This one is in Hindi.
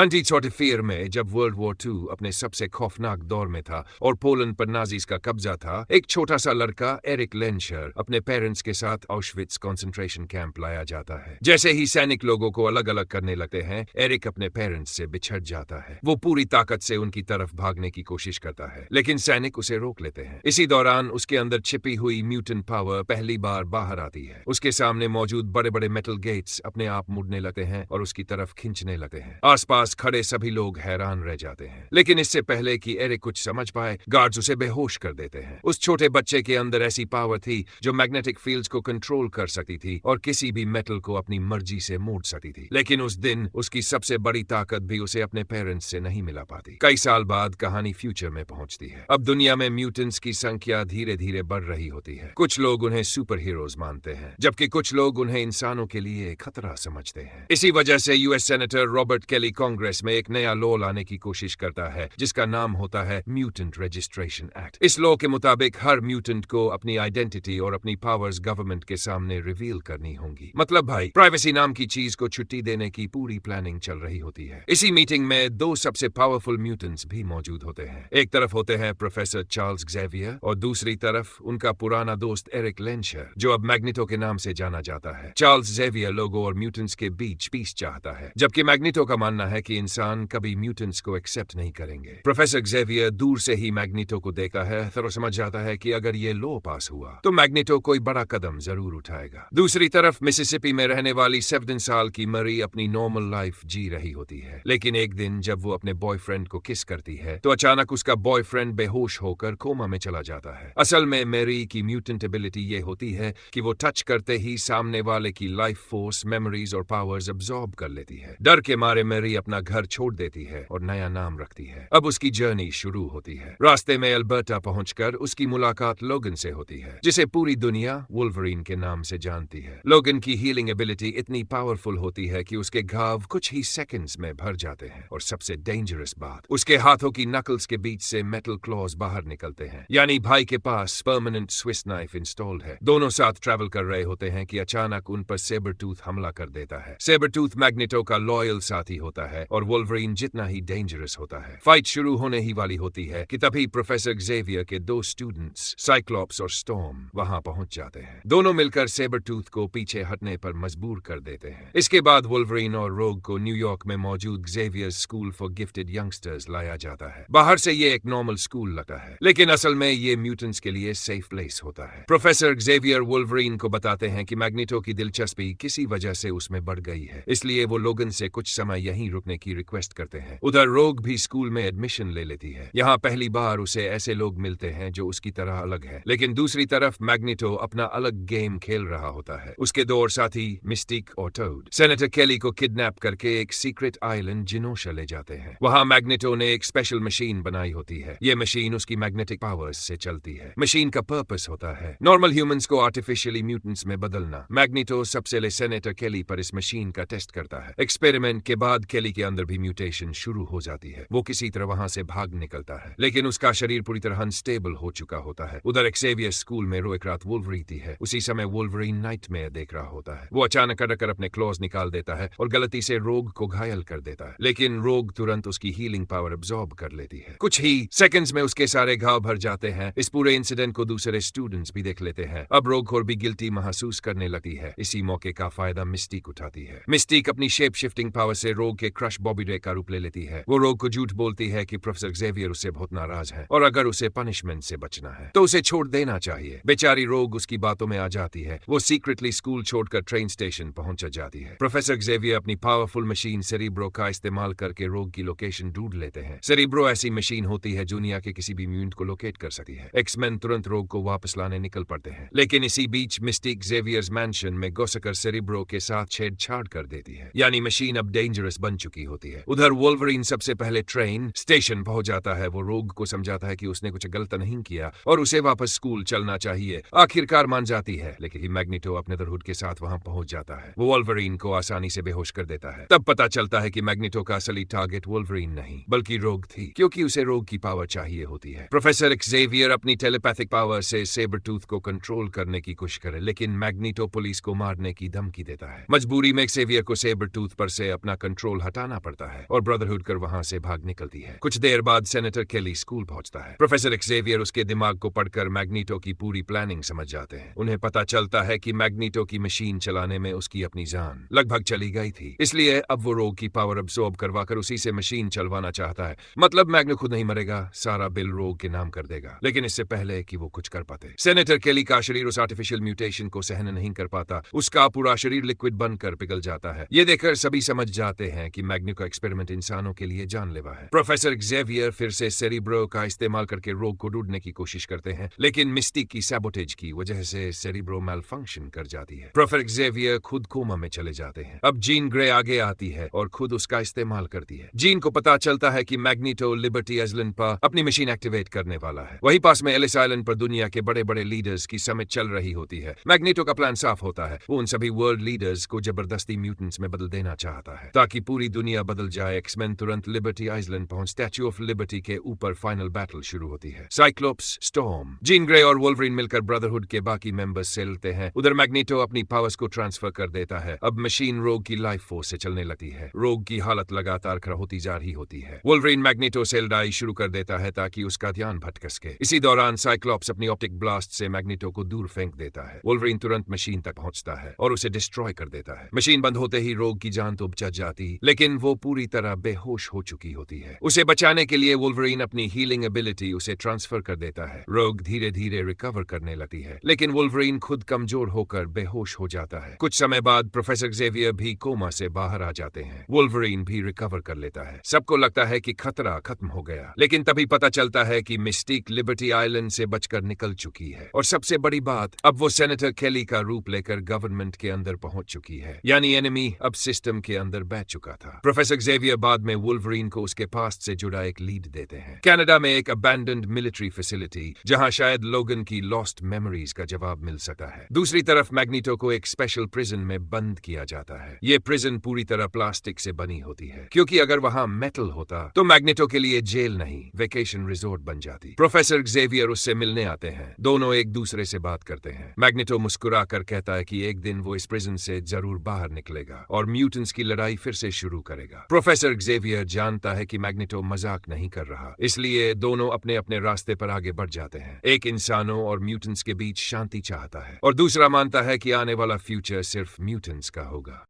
1944 में जब वर्ल्ड वॉर टू अपने सबसे खौफनाक दौर में था और पोलैंड पर नाजीज का कब्जा था, एक छोटा सा लड़का एरिक लेंशर अपने पेरेंट्स के साथ ऑश्विट्ज कंसंट्रेशन कैंप लाया जाता है। जैसे ही सैनिक लोगों को अलग अलग करने लगते हैं, एरिक अपने पेरेंट्स से बिछड़ जाता है। वो पूरी ताकत से उनकी तरफ भागने की कोशिश करता है, लेकिन सैनिक उसे रोक लेते हैं। इसी दौरान उसके अंदर छिपी हुई म्यूटेंट पावर पहली बार बाहर आती है। उसके सामने मौजूद बड़े बड़े मेटल गेट्स अपने आप मुड़ने लगते हैं और उसकी तरफ खींचने लगते हैं। आसपास खड़े सभी लोग हैरान रह जाते हैं, लेकिन इससे पहले कि एरिक कुछ समझ पाए, गार्ड्स उसे बेहोश कर देते हैं। उस छोटे बच्चे के अंदर ऐसी पावर थी जो मैग्नेटिक फील्ड्स को कंट्रोल कर सकती थी और किसी भी मेटल को अपनी मर्जी से मोड़ सकती थी। लेकिन उस दिन उसकी सबसे बड़ी ताकत भी उसे अपने पेरेंट्स से नहीं मिला पाती। कई साल बाद कहानी फ्यूचर में पहुंचती है। अब दुनिया में म्यूटेंट्स की संख्या धीरे धीरे बढ़ रही होती है। कुछ लोग उन्हें सुपर हीरोज मानते हैं, जबकि कुछ लोग उन्हें इंसानों के लिए खतरा समझते हैं। इसी वजह से US senator Robert Kelly Congress में एक नया लॉ लाने की कोशिश करता है, जिसका नाम होता है म्यूटेंट रजिस्ट्रेशन एक्ट। इस लॉ के मुताबिक हर म्यूटेंट को अपनी आइडेंटिटी और अपनी पावर्स गवर्नमेंट के सामने रिवील करनी होंगी। मतलब भाई, प्राइवेसी नाम की चीज को छुट्टी देने की पूरी प्लानिंग चल रही होती है। इसी मीटिंग में दो सबसे पावरफुल म्यूटेंट्स भी मौजूद होते हैं। एक तरफ होते हैं प्रोफेसर चार्ल्स ज़ेवियर और दूसरी तरफ उनका पुराना दोस्त एरिक लेंशर, जो अब मैग्नेटो के नाम से जाना जाता है। चार्ल्स ज़ेवियर लोगों और म्यूटेंट्स के बीच पीस चाहता है, जबकि मैग्नेटो का मानना है कि इंसान कभी म्यूटेंट्स को एक्सेप्ट नहीं करेंगे। प्रोफेसर ज़ेवियर दूर से ही मैग्नेटो को देखा है तो समझ जाता है कि अगर ये लॉ पास हुआ तो मैग्नेटो कोई बड़ा कदम जरूर उठाएगा। दूसरी तरफ मिसिसिपी में रहने वाली 17 साल की मरी अपनी नॉर्मल लाइफ जी रही होती है, लेकिन एक दिन जब वो अपने बॉयफ्रेंड को किस करती है तो अचानक उसका बॉयफ्रेंड बेहोश होकर कोमा में चला जाता है। असल में मैरी की म्यूटेंट एबिलिटी ये होती है कि वो टच करते ही सामने वाले की लाइफ फोर्स, मेमोरीज और पावर्स अब्सॉर्ब कर लेती है। डर के मारे मैरी अपना घर छोड़ देती है और नया नाम रखती है। अब उसकी जर्नी शुरू होती है। रास्ते में अल्बर्टा पहुंचकर उसकी मुलाकात लोगन से होती है, जिसे पूरी दुनिया वुल्वरीन के नाम से जानती है। लोगन की हीलिंग एबिलिटी इतनी पावरफुल होती है कि उसके घाव कुछ ही सेकंड्स में भर जाते हैं, और सबसे डेंजरस बात, उसके हाथों की नकल्स के बीच से मेटल क्लॉज बाहर निकलते हैं। यानी भाई के पास परमानेंट स्विस नाइफ इंस्टॉल्ड है। दोनों साथ ट्रैवल कर रहे होते हैं कि अचानक उन पर सेबरटूथ हमला कर देता है। सेबरटूथ मैग्नेटो का लॉयल साथी होता है और वुल्वरीन जितना ही डेंजरस होता है। फाइट शुरू होने ही वाली होती है कि तभी प्रोफेसर ज़ेवियर के दो स्टूडेंट्स साइक्लॉप्स और स्टॉर्म वहां पहुंच जाते हैं। दोनों मिलकर सेबरटूथ को पीछे हटने पर मजबूर कर देते हैं। इसके बाद वुल्वरीन और रोग को न्यूयॉर्क में मौजूद Xavier school for gifted youngsters लाया जाता है। बाहर से ये एक नॉर्मल स्कूल लगता है, लेकिन असल में ये म्यूटेंट्स के लिए सेफ प्लेस होता है। प्रोफेसर ज़ेवियर वुल्वरीन को बताते हैं कि मैग्नेटो की दिलचस्पी किसी वजह से उसमें बढ़ गई है, इसलिए वो लोगन से कुछ समय यहीं रुकने की रिक्वेस्ट करते हैं। उधर रोग भी स्कूल में एडमिशन ले लेती है। यहाँ पहली बार उसे ऐसे लोग मिलते हैं जो उसकी तरह अलग है, लेकिन दूसरी तरफ मैग्नेटो अपना अलग गेम खेल रहा होता है। उसके दो और साथी मिस्टिक और टोड सेनेटर केली को किडनैप करके एक सीक्रेट आइलैंड जिनोशा ले जाते हैं। वहाँ मैग्नेटो ने एक स्पेशल मशीन बनाई होती है। ये मशीन उसकी मैग्नेटिक पावर्स से चलती है। मशीन का पर्पस होता है नॉर्मल ह्यूमंस को आर्टिफिशियली म्यूटेंट्स में बदलना। मैग्नेटो सबसे पहले सेनेटर केली पर इस मशीन का टेस्ट करता है। एक्सपेरिमेंट के बाद केली के अंदर भी म्यूटेशन शुरू हो जाती है। वो किसी तरह वहां से भाग निकलता है, लेकिन उसका शरीर पूरी तरह अनस्टेबल हो चुका होता है। उधर एक्सेवियर स्कूल में रोज रात वुल्वरीन है। उसी समय वुल्वरीन नाइटमेयर देख रहा होता है। वो अचानक अटक कर अपने क्लॉज निकाल देता है और गलती से रोग को घायल कर देता है, लेकिन रोग तुरंत उसकी हीलिंग पावर अब्सॉर्ब कर लेती है। कुछ ही सेकंड्स में उसके सारे घाव भर जाते हैं। इस पूरे इंसिडेंट को दूसरे स्टूडेंट्स भी देख लेते हैं। अब रोग और भी गिल्टी महसूस करने लगती है। इसी मौके का फायदा मिस्टिक उठाती है। मिस्टिक अपनी शेप शिफ्टिंग पावर से रोग के क्रश बॉबी रे का रूप ले लेती है। वो रोग को झूठ बोलती है कि प्रोफेसर ज़ेवियर उससे बहुत नाराज है और अगर उसे पनिशमेंट से बचना है तो उसे छोड़ देना चाहिए। बेचारी रोग उसकी बातों में आ जाती है। वो सीक्रेटली स्कूल छोड़कर ट्रेन स्टेशन पहुंच जाती है। प्रोफेसर ज़ेवियर अपनी पावरफुल मशीन सेरिब्रो का इस्तेमाल करके रोग की लोकेशन ढूंढ लेते हैं। सेरिब्रो ऐसी मशीन होती है दुनिया के किसी भी म्यूटेंट को लोकेट कर सकती है। एक्समैन तुरंत रोग को वापस लाने निकल पड़ते हैं, लेकिन इसी बीच मिस्टिक ज़ेवियर्स मैंशन में घुसकर सेरिब्रो के साथ छेड़छाड़ कर देती है। यानी मशीन अब डेंजरस बन चुकी होती है। उधर वुल्वरीन सबसे पहले ट्रेन स्टेशन पहुंच जाता है। वो रोग को समझाता है कि उसने कुछ गलत नहीं किया और उसे वापस स्कूल चलना चाहिए। आखिरकार मान जाती है, लेकिन मैग्नेटो अपने दरहुद के साथ वहां पहुंच जाता है। वो वुल्वरीन को आसानी से बेहोश कर देता है। तब पता चलता है कि मैग्नेटो का असली टारगेट वुल्वरीन नहीं बल्कि रोग थी, क्योंकि उसे रोग की पावर चाहिए होती है। प्रोफेसर ज़ेवियर अपनी टेलीपैथिक पावर से सेबरटूथ को कंट्रोल करने की कोशिश करे, लेकिन मैग्नेटो पुलिस को मारने की धमकी देता है। मजबूरी में ज़ेवियर को सेबरटूथ पर से अपना कंट्रोल हटाना आना पड़ता है और ब्रदरहुड कर वहां से भाग निकलती है। कुछ देर बाद सेनेटर केली स्कूल पहुंचता है। प्रोफेसर एक्सेवियर उसके दिमाग को पढ़कर मैग्नीटो की पूरी प्लानिंग समझ जाते हैं। उन्हें पता चलता है कि मैग्नीटो की मशीन चलाने में उसकी अपनी जान लगभग चली गई थी, इसलिए अब वो रोग की पावर अब्सॉर्ब करवाकर उसी से मशीन चलवाना चाहता है। मतलब मैग्नो खुद नहीं मरेगा, सारा बिल रोग के नाम कर देगा, लेकिन इससे पहले कि वो कुछ कर पाते। सेनेटर केली का शरीर उस आर्टिफिशियल म्यूटेशन को सहन नहीं कर पाता, उसका पूरा शरीर लिक्विड बनकर पिघल जाता है। ये देखकर सभी समझ जाते हैं कि मैग्नो का एक्सपेरिमेंट इंसानों के लिए जानलेवा है। प्रोफेसर एक्सेवियर फिर से सेरिब्रो का इस्तेमाल करके रोग को ढूंढने की कोशिश करते हैं, लेकिन मिस्टिक की सैबोटेज की वजह से सेरिब्रो मैल फंक्शन कर जाती है। प्रोफेसर एक्सेवियर खुद कोमा में चले जाते हैं। अब जीन ग्रे आगे आती है और खुद उसका इस्तेमाल करती है। जीन को पता चलता है कि मैग्नीटो लिबर्टी आइलैंड पर अपनी मशीन एक्टिवेट करने वाला है। वहीं पास में एलिस आइलैंड पर दुनिया के बड़े बड़े लीडर्स की समिट चल रही होती है। मैग्नीटो का प्लान साफ होता है, वो उन सभी वर्ल्ड लीडर्स को जबरदस्ती म्यूटेंट्स में बदल देना चाहता है ताकि पूरी दुनिया बदल जाए। एक्समैन तुरंत लिबर्टी आइलैंड पहुंच स्टैच्यू ऑफ लिबर्टी के ऊपर फाइनल बैटल शुरू होती है। साइक्लोप्स, स्टॉर्म, जीन ग्रे और वोल्वरिन मिलकर ब्रदरहुड के बाकी मेंबर्स से लड़ते हैं। उधर मैग्नीटो अपनी पावर्स को ट्रांसफर कर देता है। अब मशीन रोग की लाइफ फोर्स से चलने लगती है। रोग की हालत लगातार खराब होती जा रही होती है। वोल्वरिन मैग्नीटो से लड़ाई शुरू कर देता है ताकि उसका ध्यान भटक सके। इसी दौरान साइक्लोप्स अपनी ऑप्टिक ब्लास्ट से मैग्नीटो को दूर फेंक देता है। वोल्वरिन तुरंत मशीन तक पहुंचता है और उसे डिस्ट्रॉय कर देता है। मशीन बंद होते ही रोग की जान तो बच जाती, लेकिन वो पूरी तरह बेहोश हो चुकी होती है। उसे बचाने के लिए वोल्वरिन अपनी हीलिंग एबिलिटी उसे ट्रांसफर कर देता है। रोग धीरे धीरे रिकवर करने लगती है, लेकिन वोल्वरिन खुद कमजोर होकर बेहोश हो जाता है। कुछ समय बाद प्रोफेसर एक्सेवियर भी कोमा से बाहर आ जाते हैं। वोल्वरिन भी रिकवर कर लेता है। सबको लगता है कि खतरा खत्म हो गया, लेकिन तभी पता चलता है कि मिस्टिक लिबर्टी आइलैंड से बचकर निकल चुकी है। और सबसे बड़ी बात, अब वो सेनेटर केली का रूप लेकर गवर्नमेंट के अंदर पहुंच चुकी है, यानी एनिमी अब सिस्टम के अंदर बैठ चुका था। प्रोफेसर एक्सेवियर बाद में वोल्वरिन को उसके पास्ट से जुड़ा एक लीड देते हैं। कनाडा में एक अबैंडन्ड मिलिट्री फैसिलिटी, जहां शायद लोगन की लॉस्ट मेमोरीज का जवाब मिल सकता है। दूसरी तरफ मैग्नीटो को एक स्पेशल प्रिजन में बंद किया जाता है। ये प्रिजन पूरी तरह प्लास्टिक से बनी होती है, क्योंकि अगर वहां मेटल होता तो मैग्नीटो के लिए जेल नहीं, वेकेशन रिजोर्ट बन जाती। प्रोफेसर एक्सेवियर उससे मिलने आते हैं। दोनों एक दूसरे से बात करते हैं। मैग्नीटो मुस्कुरा कर कहता है कि एक दिन वो इस प्रिजन से जरूर बाहर निकलेगा और म्यूटेंट्स की लड़ाई फिर से शुरू करेगा। प्रोफेसर एक्सेवियर जानता है कि मैग्नीटो मजाक नहीं कर रहा, इसलिए दोनों अपने अपने रास्ते पर आगे बढ़ जाते हैं। एक इंसानों और म्यूटेंट्स के बीच शांति चाहता है और दूसरा मानता है कि आने वाला फ्यूचर सिर्फ म्यूटेंट्स का होगा।